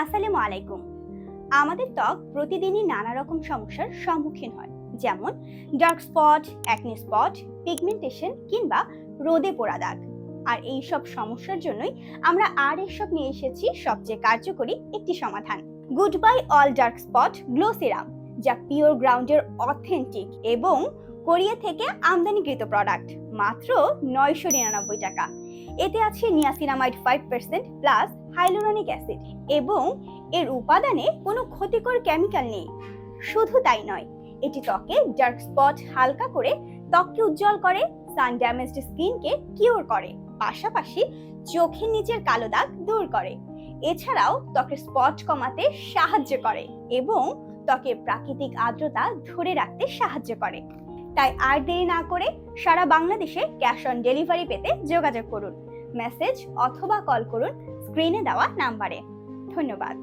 আসসালামু আলাইকুম। আমাদের ত্বক প্রতিদিনই নানা রকম সমস্যার সম্মুখীন হয়, যেমন dark spot, acne spot, pigmentation কিংবা রোদে পোড়া দাগ। আর এই সব সমস্যার জন্যই আমরা এসব নিয়ে এসেছি সবচেয়ে কার্যকরী একটি সমাধান, good bye all dark spot glow serum, যা পিওর গ্রাউন্ডের অথেন্টিক এবং কোরিয়া থেকে আমদানিকৃত প্রোডাক্ট, মাত্র 999 টাকা। এতে আছে নিয়াসিনামাইড 5% প্লাস হাইলুরনিক অ্যাসিড এবং এর উপাদানে কোনো ক্ষতিকর কেমিক্যাল নেই। শুধু তাই নয়, এটি ত্বকে ডার্ক স্পট হালকা করে ত্বককে উজ্জ্বল করে, সান ড্যামেজড স্কিনকে কিওর করে, পাশাপাশি চোখের নিচের কালো দাগ দূর করে। এছাড়াও ত্বকের স্পট কমাতে সাহায্য করে এবং ত্বকের প্রাকৃতিক আর্দ্রতা ধরে রাখতে সাহায্য করে। তাই আর দেরি না করে সারা বাংলাদেশে ক্যাশ অন ডেলিভারি পেতে যোগাযোগ করুন, মেসেজ অথবা কল করুন স্ক্রিনে দেওয়া নাম্বারে। ধন্যবাদ।